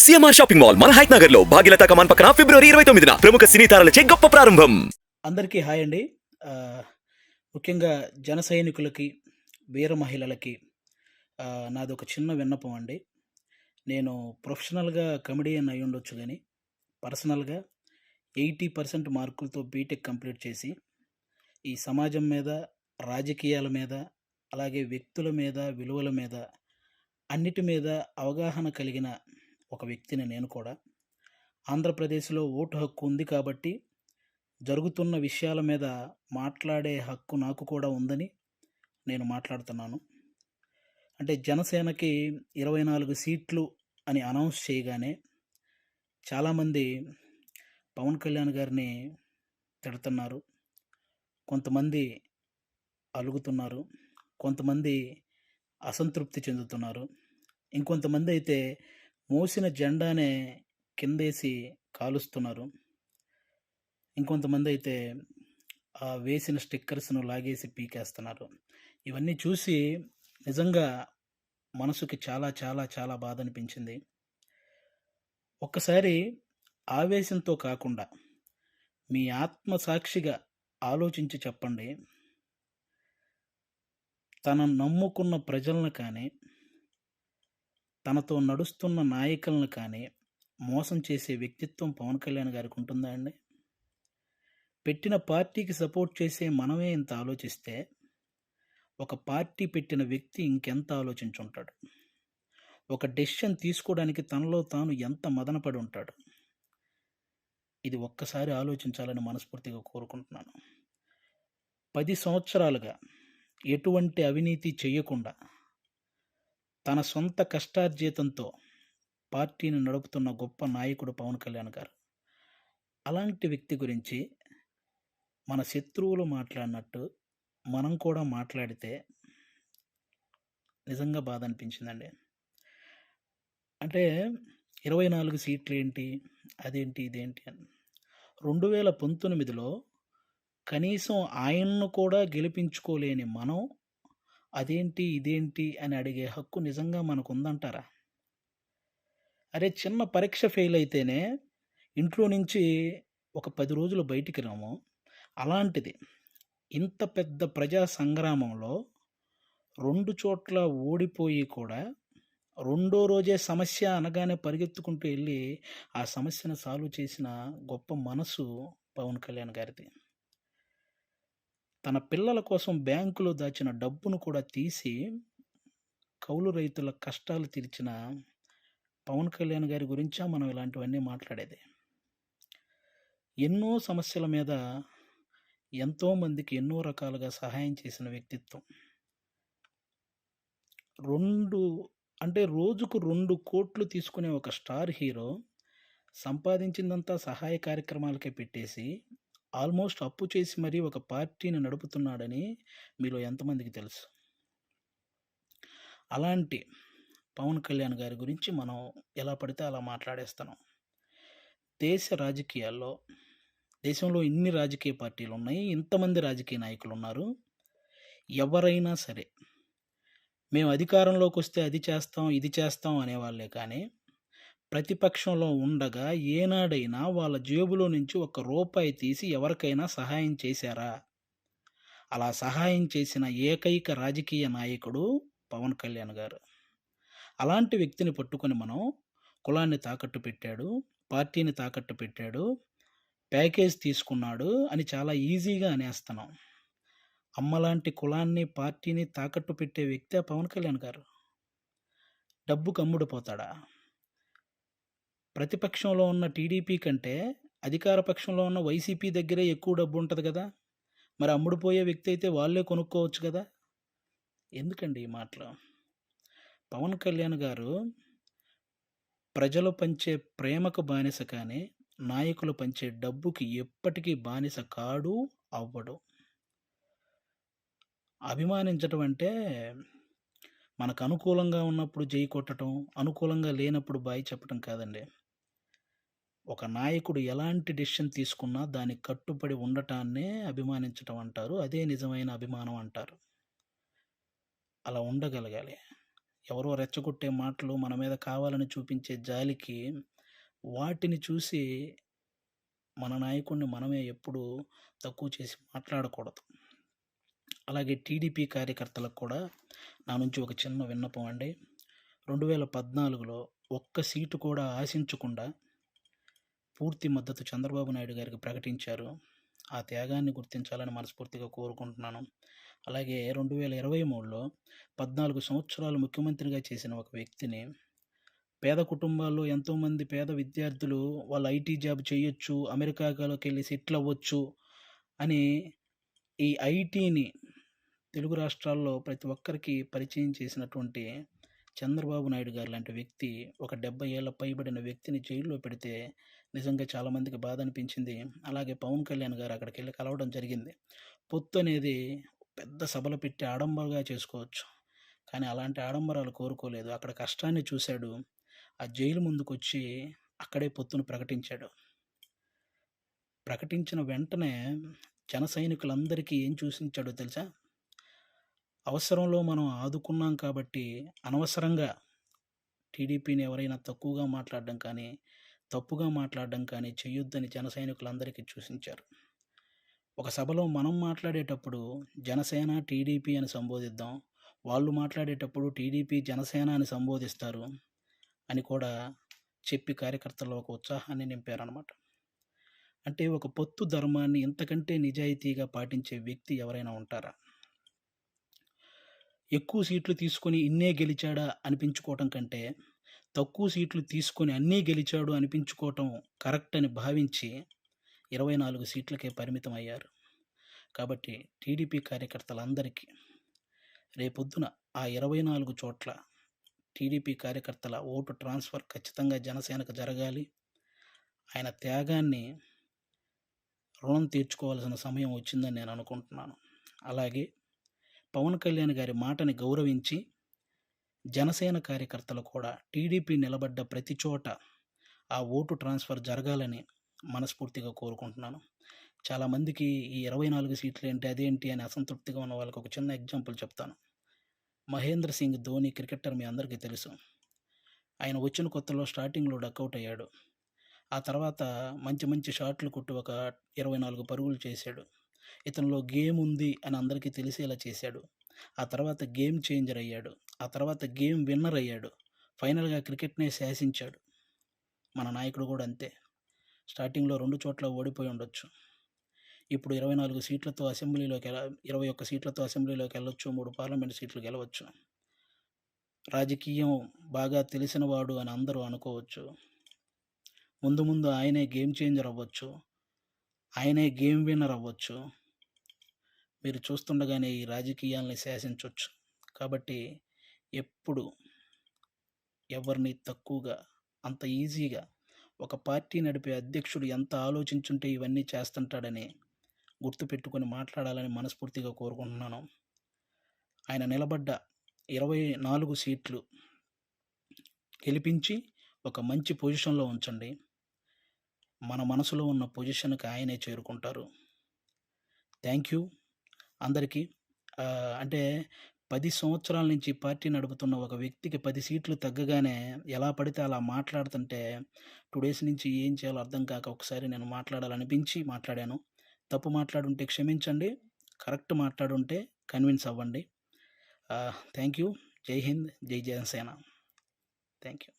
CMR shopping mall మన height Nagar లో భాగ్యలతా కమాన్ పక్కన ఫిబ్రవరి 29న ప్రముఖ సినీ తారలచే గొప్ప ప్రారంభం. అందరికీ హాయ్ అండి. ముఖ్యంగా జన సైనికులకి, వీర మహిళలకి నాదొక చిన్న విన్నపం అండి. నేను ప్రొఫెషనల్‌గా కమెడియన్ అయ్యుండొచ్చు గానీ, పర్సనల్‌గా 80% మార్కులతో బీటెక్ కంప్లీట్ చేసి, ఈ సమాజం మీద, రాజకీయాల మీద, అలాగే వ్యక్తుల మీద, విలువల మీద, అన్నిటి మీద అవగాహన కలిగిన ఒక వ్యక్తిని నేను కూడా. ఆంధ్రప్రదేశ్‌లో ఓటు హక్కు ఉంది కాబట్టి జరుగుతున్న విషయాల మీద మాట్లాడే హక్కు నాకు కూడా ఉందని నేను మాట్లాడుతున్నాను. అంటే జనసేనకి 24 సీట్లు అని అనౌన్స్ చేయగానే చాలామంది పవన్ కళ్యాణ్ గారిని తిడుతున్నారు. కొంతమంది అలుగుతున్నారు. కొంతమంది అసంతృప్తి చెందుతున్నారు. ఇంకొంతమంది అయితే మోసిన జెండానే కిందేసి కాలుస్తున్నారు. ఇంకొంతమంది అయితే వేసిన స్టిక్కర్స్‌ను లాగేసి పీకేస్తున్నారు. ఇవన్నీ చూసి నిజంగా మనసుకి చాలా చాలా చాలా బాధనిపించింది. ఒక్కసారి ఆవేశంతో కాకుండా మీ ఆత్మసాక్షిగా ఆలోచించి చెప్పండి. తను నమ్ముకున్న ప్రజలను కానీ, తనతో నడుస్తున్న నాయకులను కానీ మోసం చేసే వ్యక్తిత్వం పవన్ కళ్యాణ్ గారికి ఉంటుందా అండి? పెట్టిన పార్టీకి సపోర్ట్ చేసే మనమే ఇంత ఆలోచిస్తే, ఒక పార్టీ పెట్టిన వ్యక్తి ఇంకెంత ఆలోచించుంటాడు? ఒక డెసిషన్ తీసుకోవడానికి తనలో తాను ఎంత మదనపడి ఉంటాడు? ఇది ఒక్కసారి ఆలోచించాలని మనస్ఫూర్తిగా కోరుకుంటున్నాను. 10 సంవత్సరాలుగా ఎటువంటి అవినీతి చేయకుండా, తన సొంత కష్టార్జితంతో పార్టీని నడుపుతున్న గొప్ప నాయకుడు పవన్ కళ్యాణ్ గారు. అలాంటి వ్యక్తి గురించి మన శత్రువులు మాట్లాడినట్టు మనం కూడా మాట్లాడితే నిజంగా బాధ అనిపించిందండి. అంటే 24 సీట్లేంటి? అదేంటి? ఇదేంటి? అని 2019లో కనీసం ఆయన్ను కూడా గెలిపించుకోలేని మనం అదేంటి? ఇదేంటి? అని అడిగే హక్కు నిజంగా మనకుందంటారా? అరే చిన్న పరీక్ష ఫెయిల్ అయితేనే ఇంట్లో నుంచి ఒక 10 రోజులు బయటికి రాము. అలాంటిది ఇంత పెద్ద ప్రజా సంగ్రామంలో 2 చోట్ల ఓడిపోయి కూడా రెండో రోజే సమస్య అనగానే పరిగెత్తుకుంటూ ఎళ్లి ఆ సమస్యను సాల్వ్ చేసిన గొప్ప మనసు పవన్ కళ్యాణ్ గారిది. తన పిల్లల కోసం బ్యాంకులో దాచిన డబ్బును కూడా తీసి కౌలు రైతుల కష్టాలు తీర్చిన పవన్ కళ్యాణ్ గారి గురించా మనం ఇలాంటివన్నీ మాట్లాడేది. ఎన్నో సమస్యల మీద ఎంతోమందికి ఎన్నో రకాలుగా సహాయం చేసిన వ్యక్తిత్వం. 2 అంటే రోజుకు 2,00,00,000 తీసుకునే ఒక స్టార్ హీరో సంపాదించిందంతా సహాయ కార్యక్రమాలకే పెట్టేసి, ఆల్మోస్ట్ అప్పు చేసి మరీ ఒక పార్టీని నడుపుతున్నాడని మీలో ఎంతమందికి తెలుసు? అలాంటి పవన్ కళ్యాణ్ గారి గురించి మనం ఎలా పడితే అలా మాట్లాడేస్తున్నాం. దేశ రాజకీయాల్లో దేశంలో ఇన్ని రాజకీయ పార్టీలున్నాయి. ఇంతమంది రాజకీయ నాయకులున్నారు. ఎవరైనా సరే, మేము అధికారంలోకొస్తే అది చేస్తాం, ఇది చేస్తాం అనేవాళ్ళే కానీ, ప్రతిపక్షంలో ఉండగా ఏనాడైనా వాళ్ళ జేబులో నుంచి ఒక్క రూపాయి తీసి ఎవరికైనా సహాయం చేశారా? అలా సహాయం చేసిన ఏకైక రాజకీయ నాయకుడు పవన్ కళ్యాణ్ గారు. అలాంటి వ్యక్తిని పట్టుకొని మనం కులాన్ని తాకట్టు పెట్టాడు, పార్టీని తాకట్టు పెట్టాడు, ప్యాకేజ్ తీసుకున్నాడు అని చాలా ఈజీగా అనేస్తున్నాం. అమ్మలాంటి కులాన్ని, పార్టీని తాకట్టు పెట్టే వ్యక్తే పవన్ కళ్యాణ్ గారు. డబ్బుకు అమ్ముడుపోతాడా? ప్రతిపక్షంలో ఉన్న టీడీపీ కంటే అధికార పక్షంలో ఉన్న వైసీపీ దగ్గరే ఎక్కువ డబ్బు ఉంటది గదా! మరి అమ్ముడుపోయే వ్యక్తి అయితే వాళ్ళే కొనుక్కోవచ్చు గదా! ఎందుకండి ఈ మాటలు? పవన్ కళ్యాణ్ గారు ప్రజలు పంచే ప్రేమకు బానిస కానీ, నాయకులు పంచే డబ్బుకి ఎప్పటికీ బానిస కాడు, అవ్వడు. అభిమానించటం అంటే మనకు అనుకూలంగా ఉన్నప్పుడు జై కొట్టటం, అనుకూలంగా లేనప్పుడు బాయ్ చెప్పటం కాదండి. ఒక నాయకుడు ఎలాంటి డెసిషన్ తీసుకున్నా దానికి కట్టుబడి ఉండటాన్నే అభిమానించటం అంటారు. అదే నిజమైన అభిమానం అంటారు. అలా ఉండగలగాలి. ఎవరో రెచ్చగొట్టే మాటలు మన మీద కావాలని చూపించే జాలికి వాటిని చూసి మన నాయకుడిని మనమే ఎప్పుడూ తక్కువ చేసి మాట్లాడకూడదు. అలాగే టీడీపీ కార్యకర్తలకు కూడా నా నుంచి ఒక చిన్న విన్నపం అండి. 2014లో ఒక్క సీటు కూడా ఆశించకుండా పూర్తి మద్దతు చంద్రబాబు నాయుడు గారికి ప్రకటించారు. ఆ త్యాగాన్ని గుర్తించాలని మనస్ఫూర్తిగా కోరుకుంటున్నాను. అలాగే 2023లో 14 సంవత్సరాలు ముఖ్యమంత్రిగా చేసిన ఒక వ్యక్తిని పేద కుటుంబాల్లో ఎంతోమంది పేద విద్యార్థులు వాళ్ళు ఐటీ జాబ్ చేయొచ్చు, అమెరికాలోకెళ్ళి సెటిల్ అవ్వచ్చు అని ఈ ఐటీని తెలుగు రాష్ట్రాల్లో ప్రతి ఒక్కరికి పరిచయం చేసినటువంటి చంద్రబాబు నాయుడు గారు లాంటి వ్యక్తి ఒక 70 ఏళ్ల పైబడిన వ్యక్తిని జైల్లో పెడితే నిజంగా చాలామందికి బాధ అనిపించింది. అలాగే పవన్ కళ్యాణ్ గారు అక్కడికెళ్ళి కలవడం జరిగింది. పొత్తు అనేది పెద్ద సభలు పెట్టి ఆడంబరంగా చేసుకోవచ్చు. కానీ అలాంటి ఆడంబరాలు కోరుకోలేదు. అక్కడ కష్టాన్ని చూశాడు. ఆ జైలు ముందుకొచ్చి అక్కడే పొత్తును ప్రకటించాడు. ప్రకటించిన వెంటనే జన సైనికులందరికీ ఏం చూసించాడో తెలుసా? అవసరంలో మనం ఆదుకున్నాం కాబట్టి అనవసరంగా టీడీపీని ఎవరైనా తక్కువగా మాట్లాడడం కానీ, తప్పుగా మాట్లాడడం కానీ చేయొద్దని జన సైనికులందరికీ సూచించారు. ఒక సభలో మనం మాట్లాడేటప్పుడు జనసేన, టీడీపీ అని సంబోధిద్దాం. వాళ్ళు మాట్లాడేటప్పుడు టీడీపీ, జనసేన అని సంబోధిస్తారు అని కూడా చెప్పి కార్యకర్తల్లో ఒక ఉత్సాహాన్ని నింపారనమాట. అంటే ఒక పొత్తు ధర్మాన్ని ఇంతకంటే నిజాయితీగా పాటించే వ్యక్తి ఎవరైనా ఉంటారా? ఎక్కువ సీట్లు తీసుకొని ఇన్నే గెలిచాడా అనిపించుకోవటం కంటే, తక్కువ సీట్లు తీసుకొని అన్నీ గెలిచాడు అనిపించుకోవటం కరెక్ట్ అని భావించి 24 సీట్లకే పరిమితం అయ్యారు. కాబట్టి టీడీపీ కార్యకర్తలందరికీ రేపొద్దున ఆ 24 చోట్ల టీడీపీ కార్యకర్తల ఓటు ట్రాన్స్ఫర్ ఖచ్చితంగా జనసేనకు జరగాలి. ఆయన త్యాగాన్ని రుణం తీర్చుకోవాల్సిన సమయం వచ్చిందని నేను అనుకుంటున్నాను. అలాగే పవన్ కళ్యాణ్ గారి మాటని గౌరవించి జనసేన కార్యకర్తలు కూడా టీడీపీ నిలబడ్డ ప్రతి చోట ఆ ఓటు ట్రాన్స్ఫర్ జరగాలని మనస్ఫూర్తిగా కోరుకుంటున్నాను. చాలామందికి ఈ 24 సీట్లు ఏంటి, అదేంటి అని అసంతృప్తిగా ఉన్న వాళ్ళకి ఒక చిన్న ఎగ్జాంపుల్ చెప్తాను. మహేంద్ర సింగ్ ధోని క్రికెటర్ మీ అందరికీ తెలుసు. ఆయన వచ్చిన కొత్తలో స్టార్టింగ్లో డకౌట్ అయ్యాడు. ఆ తర్వాత మంచి మంచి షాట్లు కొట్టి ఒక 24 పరుగులు చేశాడు. ఇతనిలో గేమ్ ఉంది అని అందరికీ తెలిసేలా చేశాడు. ఆ తర్వాత గేమ్ చేంజర్ అయ్యాడు. ఆ తర్వాత గేమ్ విన్నర్ అయ్యాడు. ఫైనల్గా క్రికెట్నే శాసించాడు. మన నాయకుడు కూడా అంతే. స్టార్టింగ్లో 2 చోట్ల ఓడిపోయి ఉండొచ్చు. ఇప్పుడు 24 సీట్లతో అసెంబ్లీలోకి 21 సీట్లతో అసెంబ్లీలోకి వెళ్ళొచ్చు. 3 పార్లమెంట్ సీట్లు గెలవచ్చు. రాజకీయం బాగా తెలిసినవాడు అని అందరూ అనుకోవచ్చు. ముందు ముందు ఆయనే గేమ్ చేంజర్ అవ్వచ్చు. ఆయనే గేమ్ విన్నర్ అవ్వచ్చు. మీరు చూస్తుండగానే ఈ రాజకీయాల్ని శాసించొచ్చు. కాబట్టి ఎప్పుడు ఎవరిని తక్కువగా అంత ఈజీగా ఒక పార్టీ నడిపే అధ్యక్షుడు ఎంత ఆలోచించుంటే ఇవన్నీ చేస్తుంటాడని గుర్తుపెట్టుకొని మాట్లాడాలని మనస్ఫూర్తిగా కోరుకుంటున్నాను. ఆయన నిలబడ్డ 24 సీట్లు గెలిపించి ఒక మంచి పొజిషన్లో ఉంచండి. మన మనసులో ఉన్న పొజిషన్‌కి ఆయనే చేరుకుంటారు. థ్యాంక్ యూ అందరికీ. అంటే 10 సంవత్సరాల నుంచి పార్టీ నడుపుతున్న ఒక వ్యక్తికి 10 సీట్లు తగ్గగానే ఎలా పడితే అలా మాట్లాడుతుంటే 2 డేస్ నుంచి ఏం చేయాలో అర్థం కాక ఒకసారి నేను మాట్లాడాలనిపించి మాట్లాడాను. తప్పు మాట్లాడుంటే క్షమించండి. కరెక్ట్ మాట్లాడుంటే కన్విన్స్ అవ్వండి. Thank you. జై హింద్. జై జనసేన. Thank you.